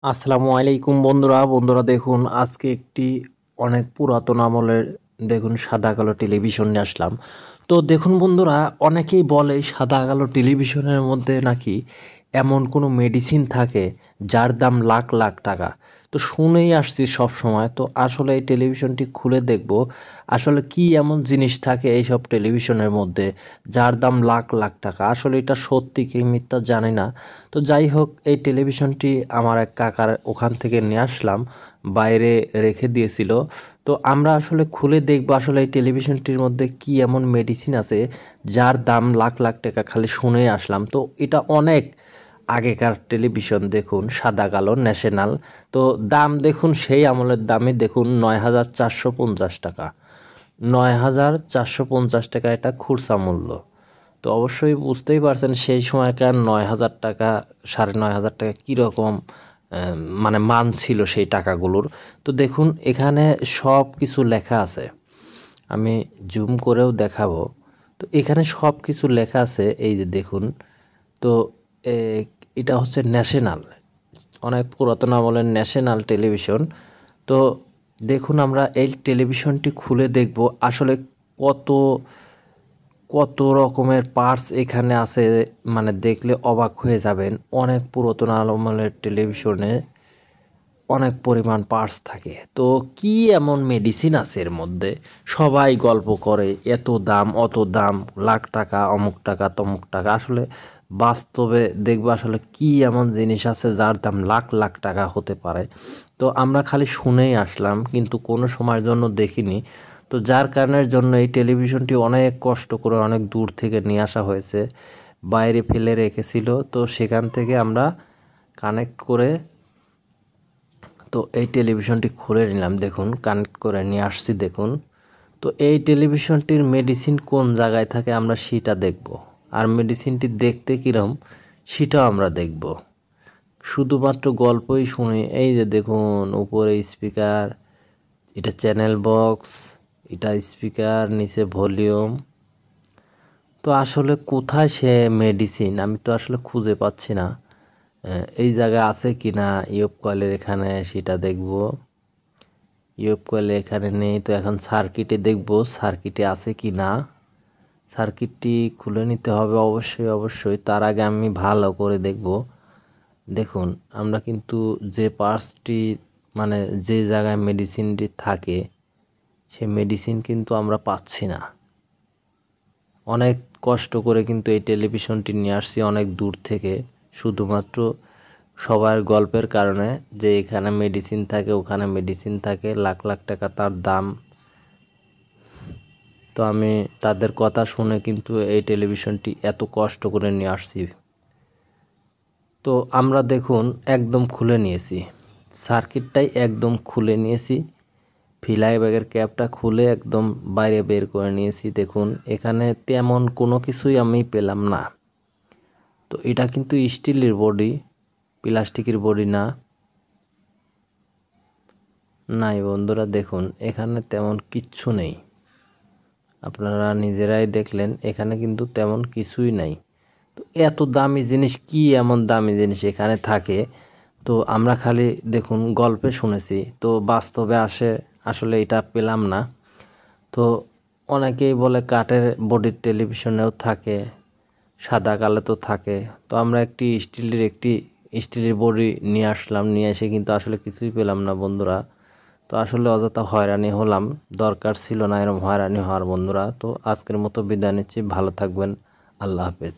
আসসালামু আলাইকুম বন্ধুরা দেখুন আজকে একটি অনেক পুরাতন আমলের দেখুন সাদা কালো টেলিভিশন নিয়ে আসলাম। তো দেখুন বন্ধুরা, অনেকেই বলে সাদা কালো টেলিভিশনের মধ্যে নাকি এমন কোনো মেডিসিন থাকে যার দাম লাখ লাখ টাকা। তো শুনেই আসছি সব সময়, তো আসলে এই টেলিভিশনটি খুলে দেখব আসলে কি এমন জিনিস থাকে এইসব টেলিভিশনের মধ্যে যার দাম লাখ লাখ টাকা। আসলে এটা সত্যি কি মিথ্যা জানি না। তো যাই হোক, এই টেলিভিশনটি আমার এক কাকার ওখান থেকে নিয়ে আসলাম, বাইরে রেখে দিয়েছিল। তো আমরা আসলে খুলে দেখবো আসলে এই টেলিভিশনটির মধ্যে কি এমন মেডিসিন আছে যার দাম লাখ লাখ টাকা। খালি শুনেই আসলাম। তো এটা অনেক আগেকার টেলিভিশন, দেখুন সাদা কালো ন্যাশনাল। তো দাম দেখুন সেই আমলের দামই, দেখুন ৯,৪৫০ টাকা। ৯,৪৫০ টাকা এটা খুচরা মূল্য। তো অবশ্যই বুঝতেই পারছেন সেই সময়কার ৯,০০০ টাকা, ৯,৫০০ টাকা কীরকম মানে মান ছিল সেই টাকাগুলোর। তো দেখুন এখানে সব কিছু লেখা আছে, আমি জুম করেও দেখাবো। তো এখানে সব কিছু লেখা আছে, এই যে দেখুন। তো এ, এটা হচ্ছে ন্যাশনাল, অনেক পুরাতন আমলের ন্যাশনাল টেলিভিশন। তো দেখুন আমরা এই টেলিভিশনটি খুলে দেখব আসলে কত কত রকমের পার্টস এখানে আছে, মানে দেখলে অবাক হয়ে যাবেন। অনেক পুরাতন আমলের টেলিভিশনে অনেক পরিমাণ পার্টস থাকে। তো কি এমন মেডিসিন আছে এর মধ্যে, সবাই গল্প করে এত দাম অত দাম, লাখ টাকা অমুক টাকা তমুক টাকা। আসলে বাস্তবে দেখবো আসলে কি এমন জিনিস আছে যার দাম লাখ লাখ টাকা হতে পারে। তো আমরা খালি শুনেই আসলাম, কিন্তু কোনো সময়ের জন্য দেখিনি। তো যার কারণের জন্য এই টেলিভিশনটি অনেক কষ্ট করে অনেক দূর থেকে নিয়ে আসা হয়েছে, বাইরে ফেলে রেখেছিল। তো সেখান থেকে আমরা কানেক্ট করে, তো এই টেলিভিশনটি খুলে নিলাম, দেখুন কানেক্ট করে নিয়ে আসছি দেখুন। তো এই টেলিভিশনটির মেডিসিন কোন জায়গায় থাকে আমরা সেটা দেখব, আর মেডিসিনটি দেখতে কীরকম সেটাও আমরা দেখব। শুধুমাত্র গল্পই শুনি। এই যে দেখুন উপরে স্পিকার, এটা চ্যানেল বক্স, এটা স্পিকার, নিচে ভলিউম। তো আসলে কোথায় সে মেডিসিন আমি তো আসলে খুঁজে পাচ্ছি না। এই জায়গায় আছে কি না ইউব কয়েলের এখানে সেটা দেখব। ইউব কয়েলে এখানে নেই, তো এখন সার্কিটে দেখব সার্কিটে আছে কি না। সার্কিটটি খুলে নিতে হবে অবশ্যই। তার আগে আমি ভালো করে দেখব। দেখুন আমরা কিন্তু যে পার্টসটি, মানে যে জায়গায় মেডিসিনটি থাকে সে মেডিসিন কিন্তু আমরা পাচ্ছি না। অনেক কষ্ট করে কিন্তু এই টেলিভিশনটি নিয়ে আসছি অনেক দূর থেকে, শুধুমাত্র সবার গল্পের কারণে যে এখানে মেডিসিন থাকে ওখানে মেডিসিন থাকে, লাখ লাখ টাকা তার দাম। তো আমি তাদের কথা শুনে কিন্তু এই টেলিভিশনটি এত কষ্ট করে নিয়ে আসছি। তো আমরা দেখুন একদম খুলে নিয়েছি, সার্কিটটাই একদম খুলে নিয়েছি, ফিলাই ব্যাগের ক্যাপটা খুলে একদম বাইরে বের করে নিয়েছি। দেখুন এখানে তেমন কোনো কিছুই আমি পেলাম না। তো এটা কিন্তু স্টিলের বডি, প্লাস্টিকের বডি না। নাই বন্ধুরা, দেখুন এখানে তেমন কিচ্ছু নেই, আপনারা নিজেরাই দেখলেন এখানে কিন্তু তেমন কিছুই নাই। তো এত দামি জিনিস, কি এমন দামি জিনিস এখানে থাকে? তো আমরা খালি দেখুন গল্পে শুনেছি, তো বাস্তবে আসলে এটা পেলাম না। তো অনেকেই বলে কাঠের বডির টেলিভিশনেও থাকে, সাদা কালো তো থাকে। তো আমরা স্টিলের বডি নিয়ে আসলাম, নিয়ে এসে কিন্তু আসলে কিছুই পেলাম না বন্ধুরা। তো আসলে অযথা হয়রানি হলাম, দরকার ছিল না এরকম হয়রানি হওয়ার বন্ধুরা। তো আজকের মতো বিদায় নিচ্ছি, ভালো থাকবেন, আল্লাহ হাফেজ।